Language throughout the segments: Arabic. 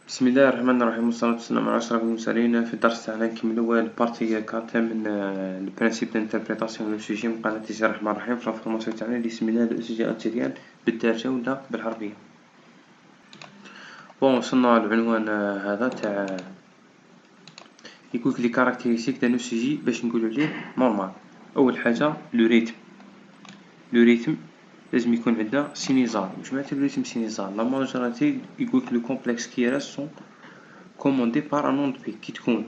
بسم الله الرحمن الرحيم والصلاة والسلام على أشرف المرسلين. في الدرس تاعنا نكملو البارتي 4 من البرانسيب دانتربريتاسيون لو سوجي من قناة تيسير الرحمن الرحيم في الفورماسيون تاعنا اللي سميناها لو سوجي انتيريان بالدارجة ولا بالعربية. بون وصلنا للعنوان هذا تاع يقولك لي كاركتيرستيك تاع لو سوجي باش نقولو عليه نورمال. أول حاجة لو ريتم لازم يكون عندنا سينيزال. واش معناتها لو ريتم سينيزال؟ لا ماجوريتي يقولك لو كومبلكس كي راس سون كوموندي بار ان اون دو بي. كي تكون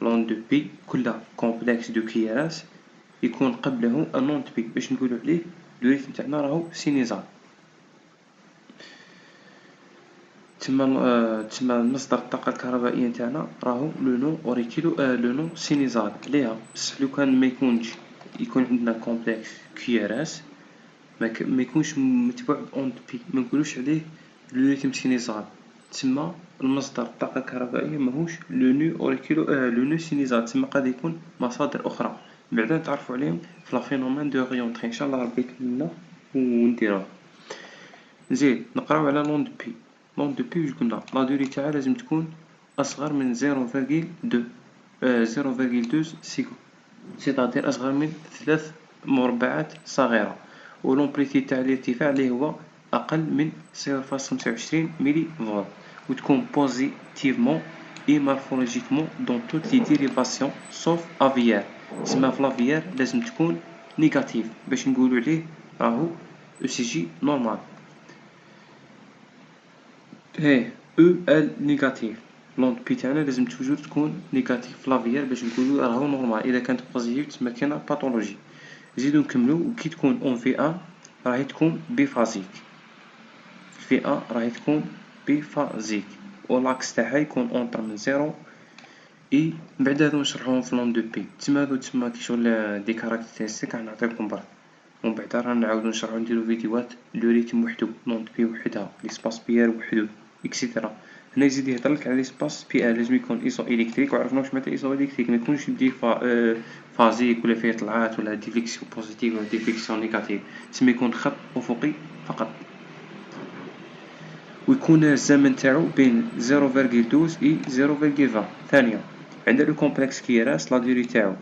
لون دو بي كلها كومبلكس دو كيراس يكون قبله ان نون دو بي باش نقولو عليه لو ريتم تاعنا راهو سينيزال. تسمى مصدر الطاقة الكهربائية نتاعنا راهو لو نون اوريكيلو لو نون سينيزال عليها. بصح لو كان ما يكونش يكون عندنا كومبلكس كيراس ما يكونش متبوع اون دو بي ما نقولوش عليه لو ريتم سينيزال. تسمى المصدر الطاقة الكهربائية ماهوش لو نو اوريكيلو لو نو سينيزال. تسمى قد يكون مصادر أخرى بعدا نتعرفو عليهم في لا فينومين دو غيونتري. إن شاء الله ربي يكملنا ونديروه. زيد نقراو على لون دو بي. لون دو بي واش قلنا؟ لا دوري تاعها لازم تكون أصغر من 0.2 سيكو، سيتادير أصغر من 3 مربعات صغيرة. و لومبليتيود تاع الارتفاع اللي هو أقل من 0.25 ميلي فولت، و تكون بوزيتيفمون اي مورفولوجيكمون دون توت لي ديريفاسيون سوف افيير. تسمى في لافيير لازم تكون نيجاتيف باش نقولو عليه راهو او سي جي نورمال. او ال نيجاتيف. لون بي تاعنا لازم توجور تكون نيجاتيف في لافيير باش نقولو راهو نورمال. اذا كانت بوزيتيف تسمى كاينه باثولوجي. نزيدو نكملو. كي تكون اون في ان راهي تكون بيفازيك. في ان راهي تكون بيفازيك و لاكس تاعها يكون اونطر من 0 اي بعد هادو نشرحوهم في لون دو بي. تسمى هادو تسمى كي شغل دي كاركتيرستيك راح نعطيكم برك ومن بعد راح نعاودو نشرحو نديرو فيديوهات لو ريتم وحدو، لون دو بي وحدها، ليسباس بي ار وحدو اكسيتيرا. هنا يزيد يهضرلك على ليسباس بي ار لازم يكون ايزو الكتريك. وعرفنا واش معناتها ايزو الكتريك، ما يكونش دي فازيك ولا فيه طلعات ولا ديفليكسيون بوزيتيف ولا ديفليكسيون نيجاتيف. تسمى يكون خط افقي فقط، ويكون الزمن تاعو بين 0.12 اي 0.20 ثانية. عندنا لو كومبلكس كي راس لا دوري تاعو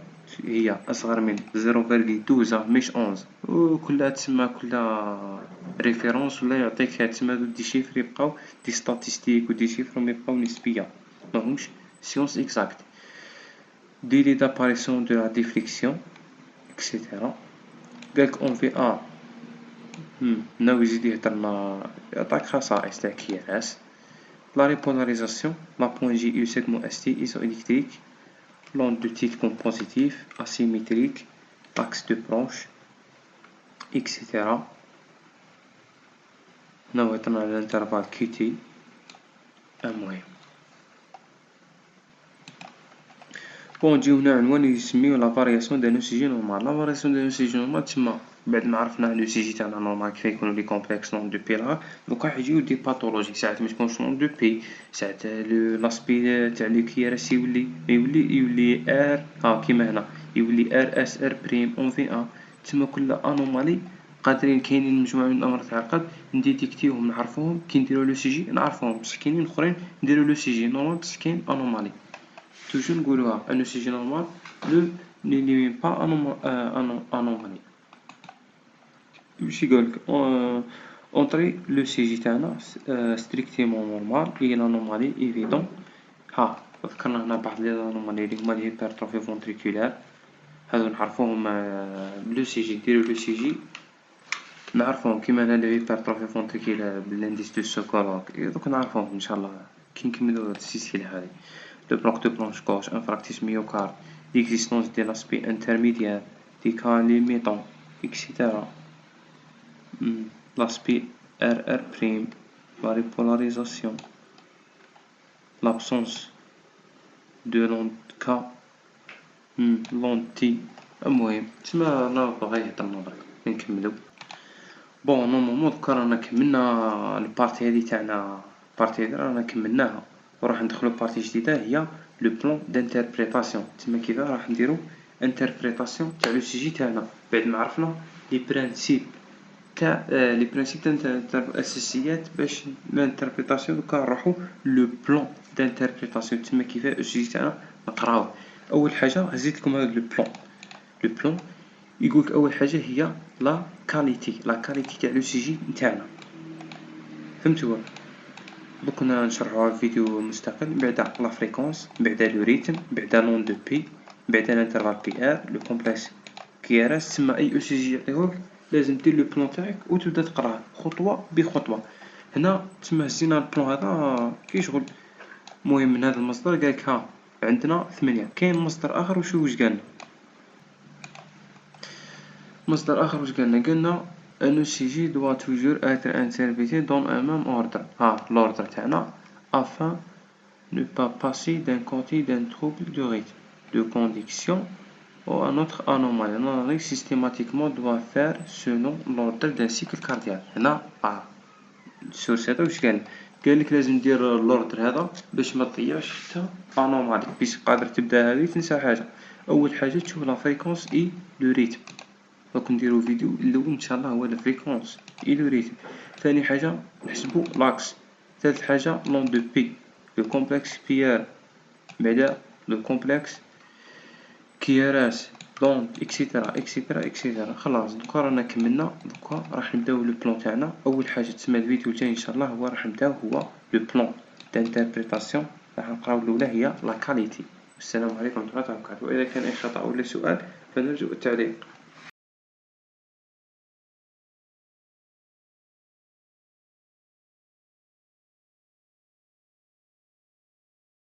هي اصغر من 0.12 مش 11، وكلها تسمى كلها ريفيرونس ولا يعطيك تسمى هادو دي شيفر يبقاو دي ستاتيستيك ودي شيفر يبقاو نسبية ماهمش سيونس اكزاكت. ديلي داباريسيون دو لا ديفليكسيون اكسيتيرا. قالك اون في ان ناوي يزيد يهدرلنا يعطاك خصائص تاع كيراس. لا ريبولاريزاسيون لا بوين جي يو سيغمون اس تي ايزو الكتريك. لون دو تي تكون بوزيتيف اسيميتريك اكس دو برونش اكسيتيرا. هنا هضرنا على الانترفال كي تي. المهم بون نجيو هنا عنوان يسميو لا فارياسيون دو سي جي نورمال. لا فارياسيون دو سي جي نورمال تسمى بعد ما عرفنا لو سي جي تاعنا نورمال كيف يكونوا لي كومبلكس لون دو بي لا. دوكا يجيو دي باثولوجي ساعات ما تكونش لون دو بي، ساعات لاسبي تاع لو كيراس يولي ار كيما هنا يولي ار اس ار بريم اون في ان. تسمى كل انومالي قادرين كاينين مجموعه من الامراض تاع القلب نديتيكتيوهم نعرفوهم كي نديرو لو سي جي نعرفوهم. بصح كاينين اخرين نديرو لو سي جي نورمال بصح كاين انومالي. توجور نقولوها ان سي جي نورمال ne n'élimine pas anomalie. باش يقولك اونطري لو سي جي تاعنا ستريكتيمون نورمال اي لانومالي ايفيدون. ها ذكرنا هنا بعض لي لانومالي لي هما الهيبرتروفي فونتريكولار. هادو نعرفوهم لو سي جي. نديرو لو سي جي نعرفوهم كيما هنا لو هيبرتروفي فونتريكولار بالانديس دو سوكولوك. دوك نعرفوهم ان شاء الله كي نكملو هاد السلسلة هادي. Le bloc de branche gauche, infarctus myocarde, l'existence de l'aspect intermédiaire, des cas limitants, etc. L'aspect RR', la repolarisation, l'absence de cas lentille. المهم تسمى لا بغا يهضرنا برك نكملو. بون نورمالمون دوكا رانا كملنا البارتي هادي تاعنا. البارتي هادي رانا كملناها وراح ندخلو بارتي جديدة هي لو بلان دانتربريتاسيون. تما كيفاه راح نديرو انتربريتاسيون تاع لو سوجي تاعنا بعد ما عرفنا لي برانسيب تاع لي برينسيپ تاع الاساسيات باش لانتربريتاسيون. دوكا نروحو لو بلان دانتربريتاسيون تما كيفاه السوجي تاعنا نقراوه. اول حاجه هزيت لكم هذا لو بلان يقولك اول حاجه هي لا كاليتي تاع لو سوجي نتاعنا، فهمتوا؟ دوك نشرحوها في فيديو مستقل. بعدا لا فريكونس، بعدا لو ريتم، بعدا لون دو بي، بعدا الانترفال بي ار، لو كومبلكس كي ار اس. تما اي او سي جي يعطيوك لازم دير لو بلان تاعك وتبدا تقراه خطوه بخطوه. هنا تما هزينا البلان هذا كي شغل. المهم من هذا المصدر قالك ها عندنا 8. كاين مصدر اخر واش قالنا؟ مصدر اخر واش قالنا ان سي جي doit toujours être interprété dans un même ordre. l'ordre تاعنا afin ne pas passer d'un côté d'un trouble de rythme de conduction ou un autre anomalie. L'analyse systématiquement doit faire selon l'ordre d'un cycle cardiaque. هنا السورس هذا واش قالك لازم دير لوردر هذا باش ما تضيعش حتى انومالي، باش قادر تبدا هذه تنسى حاجه. اول حاجه تشوف لا فريكونس اي لو ريتم. دوك نديرو فيديو الاول ان شاء الله هو لا فريكونس اي لو ريتم. ثاني حاجه نحسبو لاكس. ثالث حاجه لون دو بي، لو كومبلكس بي ار، بعدا لو كومبلكس كي ار اس، دونك اكسيتيرا. خلاص دوكا رانا كملنا. دوكا راح نبداو لو بلان تاعنا. اول حاجه تسمى الفيديو الجاي ان شاء الله هو راح نبداو هو لو بلان دانتربريتاسيون. راح نقراو الاولى هي لا كاليتي. السلام عليكم ورحمه الله وبركاته. واذا كان اي خطا ولا سؤال فنرجو التعليق.